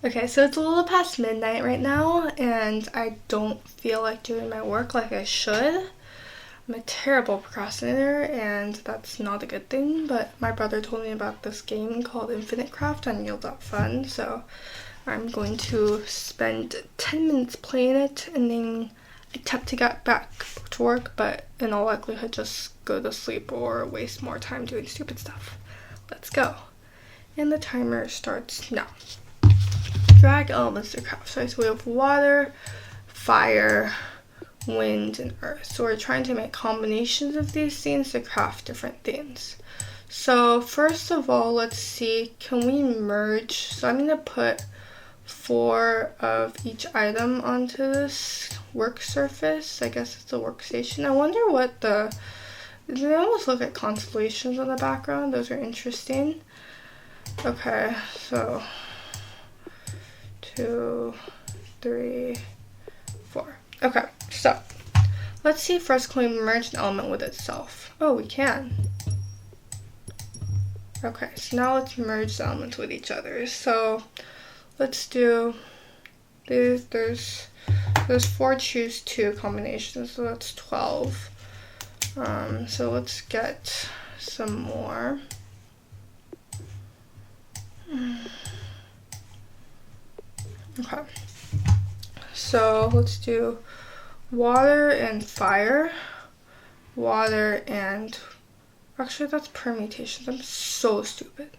Okay, so it's a little past midnight right now, and I don't feel like doing my work like I should. I'm a terrible procrastinator, and that's not a good thing, but my brother told me about this game called Infinite Craft on Yale.fun, so I'm going to spend 10 minutes playing it, and then attempt to get back to work, but in all likelihood just go to sleep or waste more time doing stupid stuff. Let's go. And the timer starts now. Drag elements to craft. So we have water, fire, wind, and earth. So we're trying to make combinations of these things to craft different things. So first of all, let's see, can we merge? So I'm going to put 4 of each item onto this work surface. I guess it's a workstation. I wonder what they almost look like constellations on the background. Those are interesting. Okay, so 2, 3, 4. Okay, so let's see first, can we merge an element with itself? Oh, we can. Okay, so now let's merge the elements with each other. So let's do there's 4 choose 2 combinations, so that's 12. So let's get some more. Okay, so let's do water and fire, water and, actually that's permutations, I'm so stupid.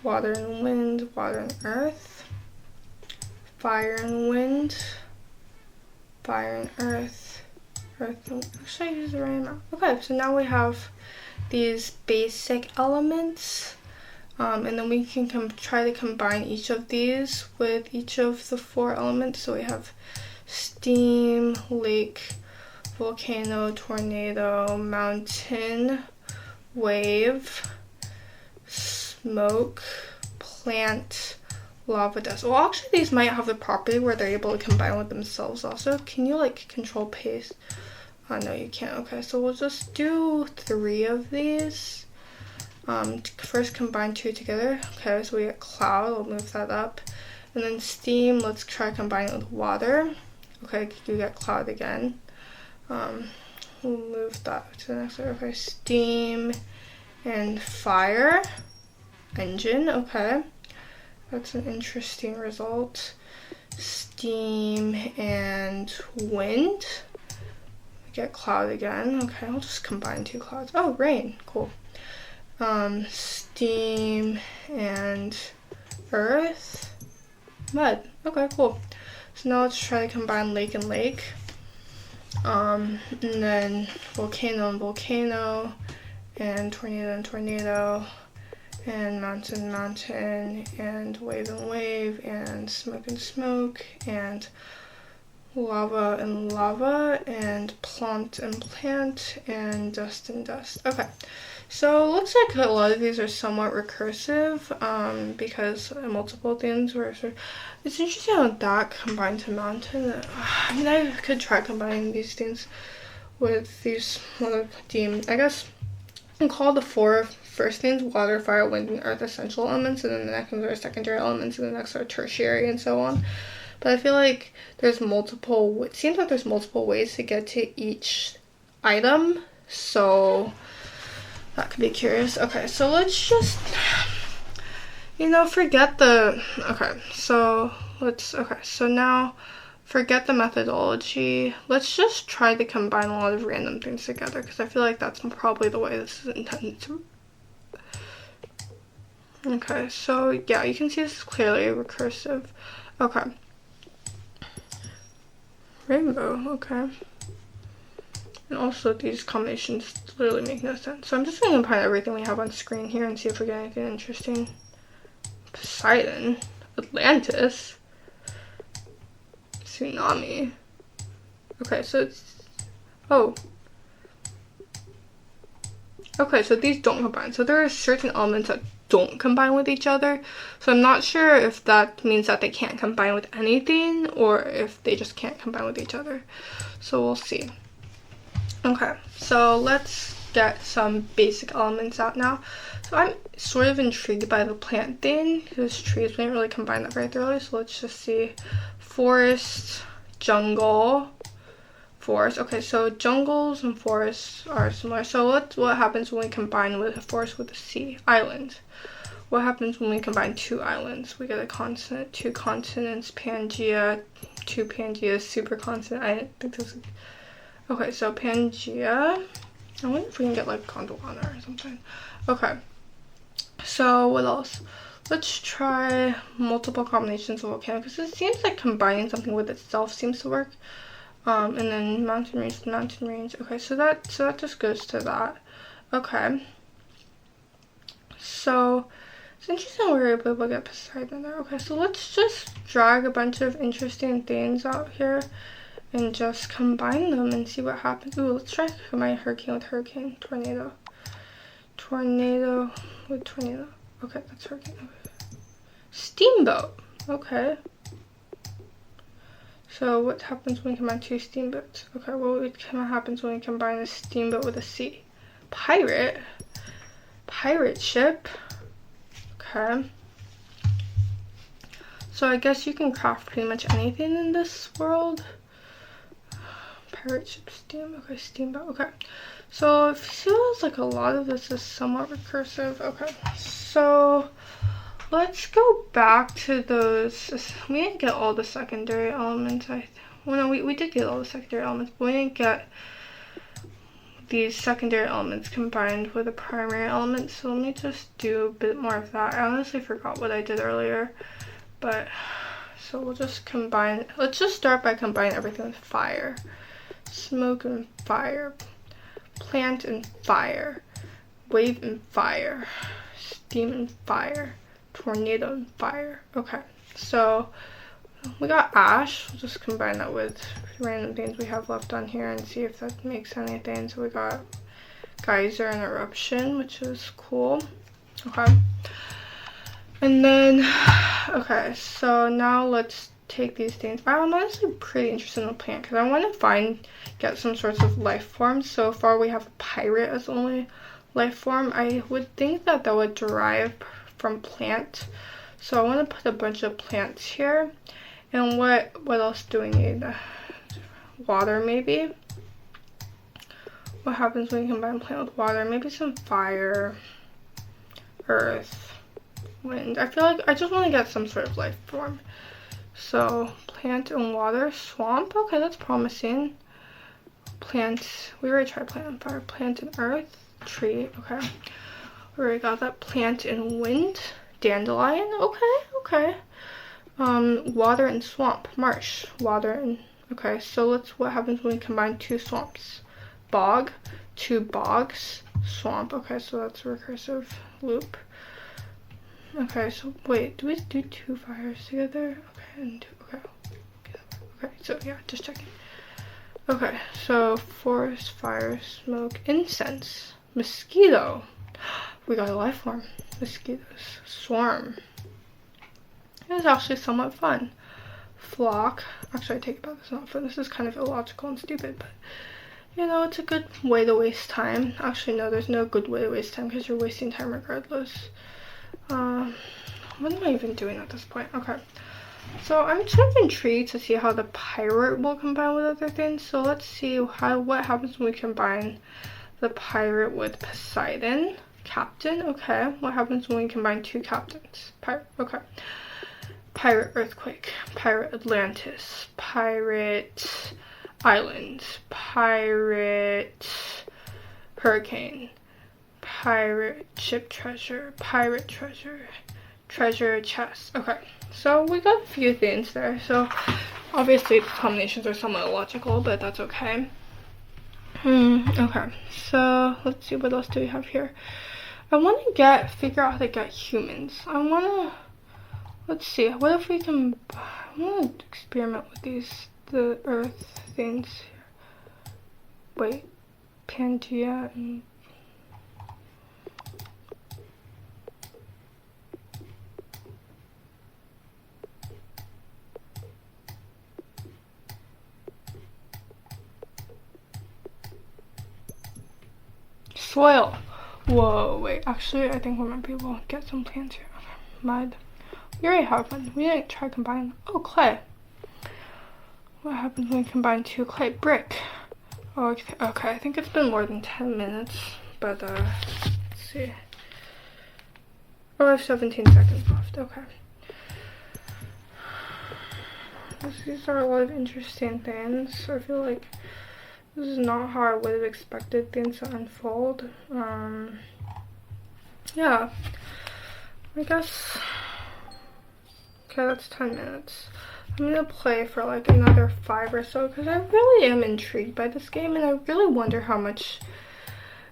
Water and wind, water and earth, fire and wind, fire and earth, earth and, actually I used the right amount. Okay, so now we have these basic elements. And then we can try to combine each of these with each of the 4 elements. So we have steam, lake, volcano, tornado, mountain, wave, smoke, plant, lava, dust. Well, actually these might have the property where they're able to combine with themselves also. Can you like control pace? Oh, no, you can't. Okay, so we'll just do 3 of these. First combine 2 together. Okay, so we get cloud, we'll move that up. And then steam, let's try combining it with water. Okay, you get cloud again. We'll move that to the next one. Okay, steam and fire. Engine, okay. That's an interesting result. Steam and wind. We get cloud again. Okay, I'll just combine 2 clouds. Oh, rain, cool. Steam and earth, mud. Okay, cool. So now let's try to combine lake and lake. And then volcano and volcano, and tornado, and mountain, and wave, and smoke, and lava, and plant, and dust. Okay. So it looks like a lot of these are somewhat recursive, because multiple things were sort of, it's interesting how that combined to mountain. I mean, I could try combining these things with these other themes. I guess I call the 4 first things water, fire, wind, and earth essential elements, and then the next ones are secondary elements, and the next are tertiary, and so on. But I feel like there's multiple, it seems like there's multiple ways to get to each item, so that could be curious. Okay, so let's just, forget the, so now forget the methodology. Let's just try to combine a lot of random things together, because I feel like that's probably the way this is intended to. Okay, so yeah, you can see this is clearly recursive. Okay. Rainbow, okay. And also these combinations literally make no sense. So I'm just going to combine everything we have on screen here and see if we get anything interesting. Poseidon, Atlantis, tsunami. Okay, so it's, oh. Okay, so these don't combine. So there are certain elements that don't combine with each other. So I'm not sure if that means that they can't combine with anything or if they just can't combine with each other. So we'll see. Okay, so let's get some basic elements out now. So I'm sort of intrigued by the plant thing, because trees, we didn't really combine that very thoroughly. So let's just see. Forest, jungle, forest. Okay, so jungles and forests are similar. So what happens when we combine with a forest with a sea? Island. What happens when we combine two islands? We get a continent, two continents, Pangea, two Pangeas, supercontinent. I didn't think this was... Okay, so Pangea. I wonder if we can get like Gondwana or something. Okay. So what else? Let's try multiple combinations of volcano, because it seems like combining something with itself seems to work. And then mountain range. Okay, so that just goes to that. Okay. So it's interesting we were able to get Poseidon there. Okay, so let's just drag a bunch of interesting things out here and just combine them and see what happens. Ooh, let's try to combine hurricane with hurricane, tornado. Tornado with tornado. Okay, that's hurricane. Okay. Steamboat. Okay. So what happens when we combine two steamboats? Okay, well, what happens when we combine a steamboat with a sea? Pirate. Pirate ship. Okay. So I guess you can craft pretty much anything in this world. Pirate ship, okay, steamboat. Okay. So it feels like a lot of this is somewhat recursive. Okay. So let's go back to those. We didn't get all the secondary elements. Well, no, we did get all the secondary elements, but we didn't get these secondary elements combined with the primary elements. So let me just do a bit more of that. I honestly forgot what I did earlier, but so we'll just combine. Let's just start by combining everything with fire. Smoke and fire. Plant and fire. Wave and fire. Steam and fire. Tornado and fire. Okay, so we got ash. We'll just combine that with random things we have left on here and see if that makes anything. So we got geyser and eruption, which is cool. Okay, and then okay, so now let's take these things. I'm honestly pretty interested in the plant because I want to get some sorts of life forms. So far we have a pirate as the only life form. I would think that would derive from plant, so I want to put a bunch of plants here. And what else do we need? Water, maybe. What happens when you combine plant with water? Maybe some fire, earth, wind. I feel like I just want to get some sort of life form. So plant and water. Swamp. Okay, that's promising. Plant. We already tried plant and fire. Plant and earth. Tree. Okay. We already got that. Plant and wind. Dandelion. Okay. Water and swamp. Marsh. Water and... Okay, so what happens when we combine two swamps? Bog. Two bogs. Swamp. Okay, so that's a recursive loop. Okay, so wait, do we do two fires together? Okay, and okay, so yeah, just checking. Okay, so forest, fire, smoke, incense, mosquito. We got a life form. Mosquitoes. Swarm. It was actually somewhat fun. Flock. Actually, I take it back. It's not fun. This is kind of illogical and stupid, but you know, it's a good way to waste time. Actually, no, there's no good way to waste time because you're wasting time regardless. What am I even doing at this point? Okay. So I'm sort of intrigued to see how the pirate will combine with other things. So let's see what happens when we combine the pirate with Poseidon. Captain, okay. What happens when we combine two captains? Pirate, okay. Pirate earthquake, pirate Atlantis, pirate island, pirate hurricane, pirate ship treasure, pirate treasure, treasure chest. Okay, so we got a few things there. So obviously the combinations are somewhat illogical, but that's okay. Okay, so let's see, what else do we have here? I want to figure out how to get humans. Let's see, what if we can, I want to experiment with the earth things here. Wait, Pangea and... soil. Whoa, wait, actually, I think we might be able to get some plants here. Okay. Mud. We already have one. We didn't try combining. Oh, clay. What happens when we combine 2 clay? Brick. Oh, okay, I think it's been more than 10 minutes, but, let's see. Oh, I have 17 seconds left. Okay. These are a lot of interesting things. I feel like this is not how I would have expected things to unfold. Yeah. I guess. Okay, that's 10 minutes. I'm gonna play for like another 5 or so because I really am intrigued by this game and I really wonder how much.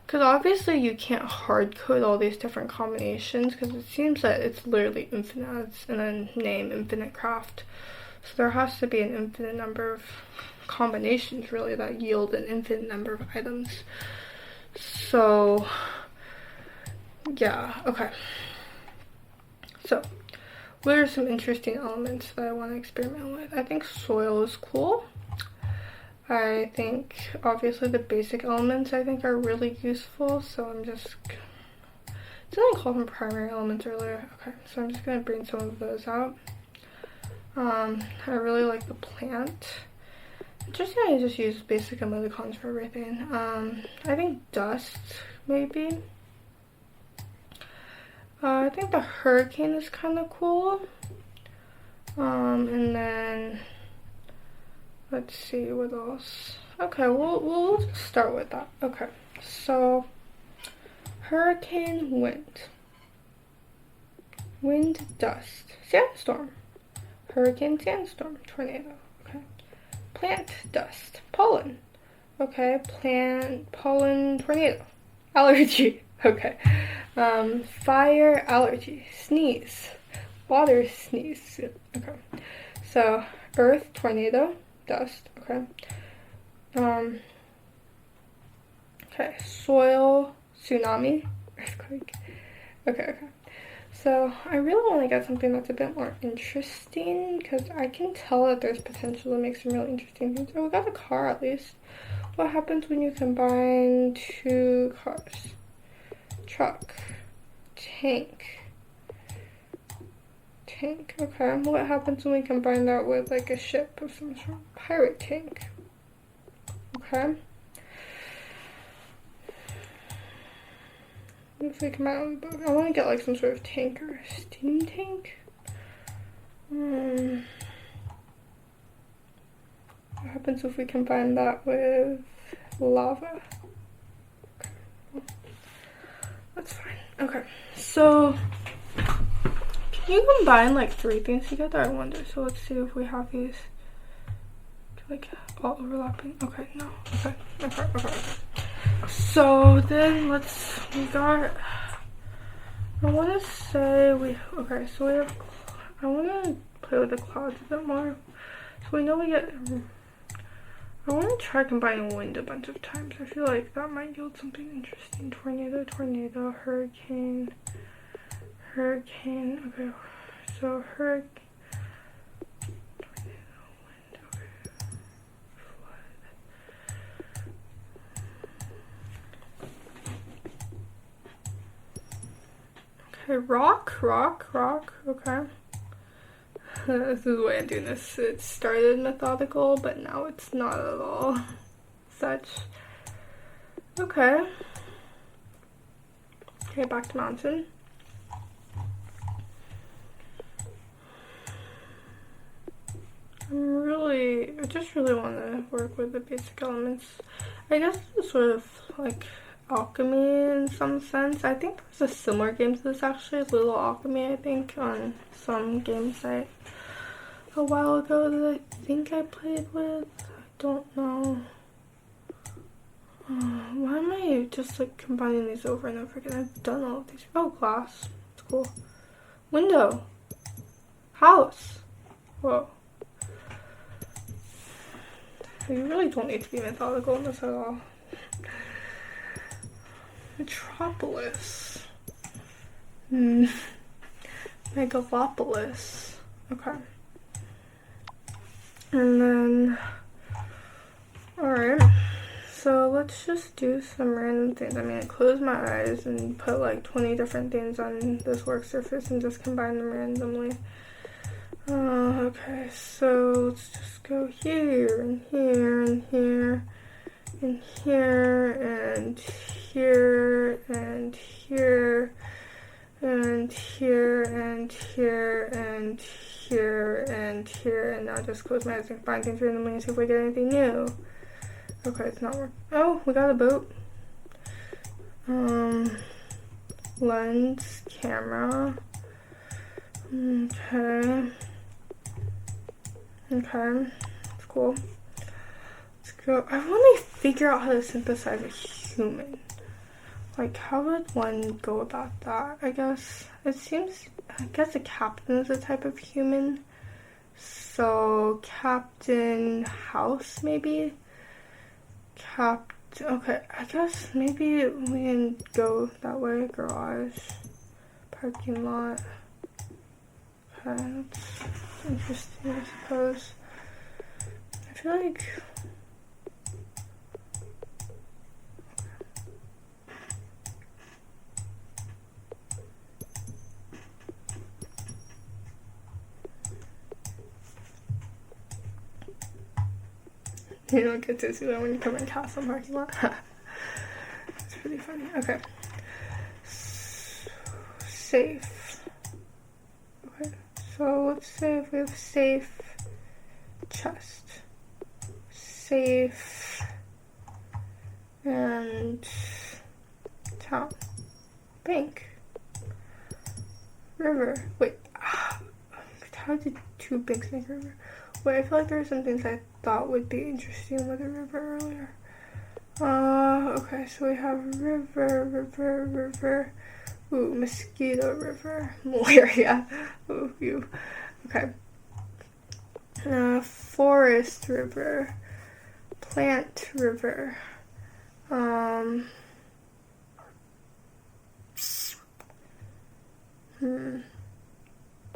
Because obviously you can't hard code all these different combinations because it seems that it's literally infinite and then name Infinite Craft. So there has to be an infinite number of combinations really that yield an infinite number of items. So yeah, okay. So what are some interesting elements that I want to experiment with? I think soil is cool. I think obviously the basic elements I think are really useful, so I'm just, did I call them primary elements earlier? Okay, so I'm just going to bring some of those out. I really like the plant. Just gonna just use basic emoticons for everything. I think dust, maybe. I think the hurricane is kind of cool. And then let's see what else. Okay, we'll just start with that. Okay, so hurricane, wind, dust, sandstorm, hurricane, sandstorm, tornado. Okay, plant, dust, pollen. Okay, plant, pollen, tornado, allergy. Okay, fire, allergy, sneeze, water, sneeze. Okay, so earth, tornado, dust. Okay. Okay, soil, tsunami, earthquake. Okay. So I really want to get something that's a bit more interesting because I can tell that there's potential to make some really interesting things. Oh, we got a car at least. What happens when you combine 2 cars? Truck, tank. Okay. What happens when we combine that with like a ship of some sort? Pirate tank. Okay. If we come out with both, I want to get like some sort of tank or steam tank. What happens if we combine that with lava? Okay. That's fine. Okay. So can you combine like 3 things together? I wonder. So let's see if we have these like all overlapping. Okay, no. Okay. So then we got, I want to say okay, so we have, I want to play with the clouds a bit more. So we know we get, I want to try combining wind a bunch of times. I feel like that might yield something interesting. Tornado, hurricane. Okay, so hurricane. Okay, rock, okay. This is the way I'm doing this. It started methodical, but now it's not at all such. Okay. Okay, back to mountain. I just really want to work with the basic elements. I guess it's sort of like alchemy in some sense. I think there's a similar game to this actually, Little Alchemy, I think, on some game site a while ago that I think I played with. I don't know. Why am I just like combining these over and over again? I've done all of these. Oh, glass. It's cool. Window. House. Whoa. You really don't need to be methodical in this at all. Metropolis. Megalopolis. Okay. And then, alright. so let's just do some random things. I mean, I close my eyes and put like 20 different things on this work surface and just combine them randomly. Okay, so let's just go here and here and here and here and here and here and here and here and here and here, and now just close my eyes and combine things randomly and see if we get anything new. Okay, it's not working. Oh, we got a boat. Lens, camera. Okay. Okay, that's cool. Let's go. I want to figure out how to synthesize a human. Like, how would one go about that? I guess a captain is a type of human. So, Captain House, maybe? Okay, I guess maybe we can go that way. Garage. Parking lot. Okay, that's interesting, I suppose. I feel like... You don't get to see that when you come in Castle parking lot. It's pretty funny. Okay. Safe. Okay. So let's say if we have safe, chest, safe, and town, bank, river. Wait. How did two banks make a river? Wait, I feel like there were some things I thought would be interesting with a river earlier. Okay, so we have river. Ooh, mosquito river. Malaria. Ooh, you. Okay. Forest river. Plant river.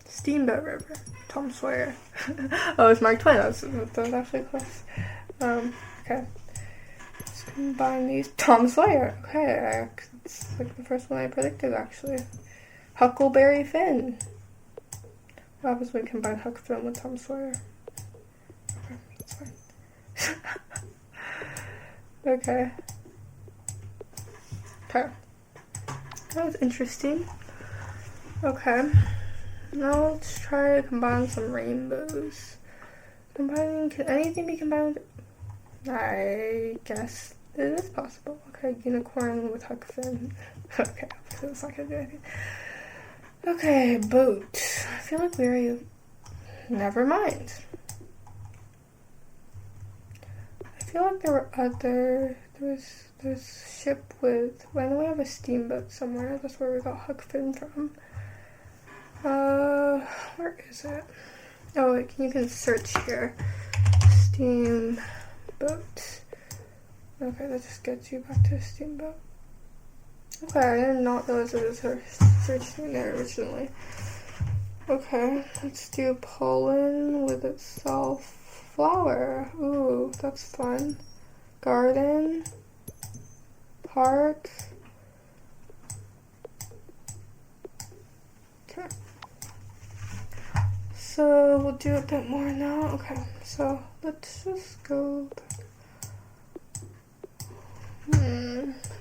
Steamboat River. Tom Sawyer. Oh, it's Mark Twain. That was actually close. Okay. Let's combine these. Tom Sawyer. Okay. It's like the first one I predicted, actually. Huckleberry Finn. What happens when we combine Huck Finn with Tom Sawyer? Okay, that's fine. Okay. Okay. That was interesting. Okay. Now let's try to combine some rainbows. Can anything be combined? I guess it is possible. Okay, unicorn with Huck Finn. Okay, that's not gonna do anything. Okay, boat. I feel like we already... Never mind. I feel like there were other... There's ship with... I know we have a steamboat somewhere. That's where we got Huck Finn from. Where is it? Oh, you can search here. Steamboat. Okay, that just gets you back to a steamboat. Okay, I did not realize there was a search thing there originally. Okay, let's do pollen with itself. Flower. Ooh, that's fun. Garden. Park. Okay. So we'll do a bit more now. Okay, so let's just go back. I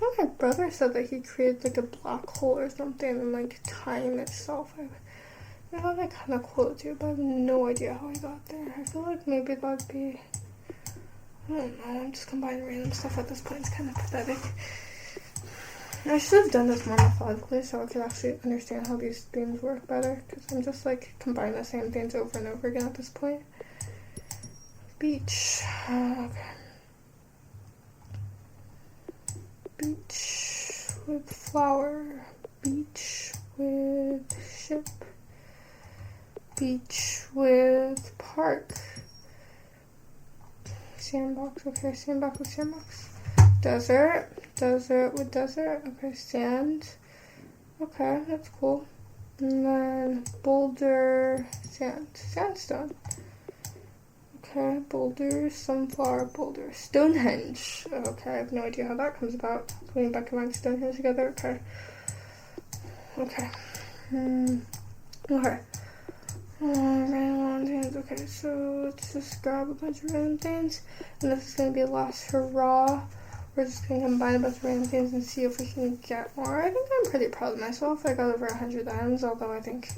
think my brother said that he created like a black hole or something and like time itself. I thought that kind of cool too, but I have no idea how he got there. I feel like maybe that'd be... I don't know, I'm just combining random stuff at this point. It's kind of pathetic. I should have done this more methodically so I could actually understand how these things work better, because I'm just like combining the same things over and over again at this point. Beach. Okay. Beach with flower. Beach with ship. Beach with park. Sandbox. Okay, sandbox with sandbox. Desert. Desert with desert. Okay, sand. Okay, that's cool. And then boulder, sand. Sandstone. Okay, boulders, sunflower boulder, Stonehenge. Okay, I have no idea how that comes about. Putting Becca and Stonehenge together. Okay. Okay. Okay. Random things. Okay, so let's just grab a bunch of random things, and this is gonna be a last hurrah. We're just gonna combine a bunch of random things and see if we can get more. I think I'm pretty proud of myself. I got over 100 items, although I think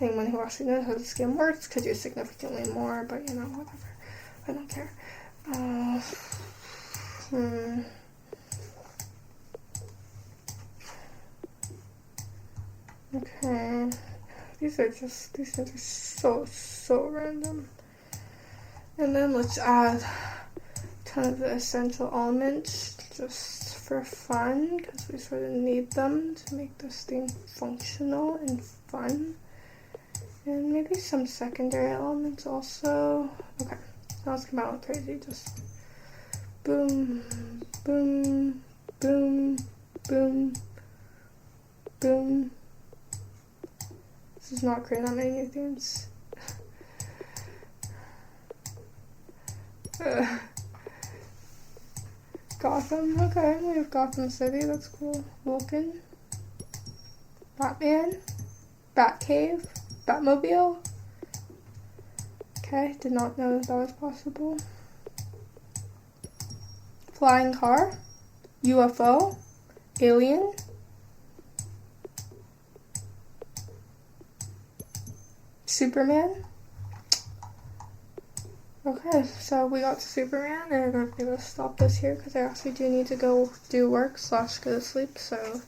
anyone who actually knows how this game works could do significantly more, but you know, whatever. I don't care. Okay. These things are so random. And then let's add a ton of the essential elements just for fun, because we sort of need them to make this thing functional and fun. And maybe some secondary elements also. Okay, now let's come out crazy. Just boom, boom, boom, boom, boom. This is not creating that many new themes. Gotham, okay, we have Gotham City, that's cool. Vulcan, Batman, Batcave, Batmobile. Okay, did not know that was possible. Flying car, UFO, alien. Superman. Okay, so we got to Superman, and I'm gonna stop this here because I actually do need to go do work / go to sleep. So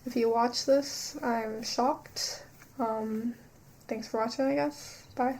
if you watch this, I'm shocked. Thanks for watching, I guess. Bye.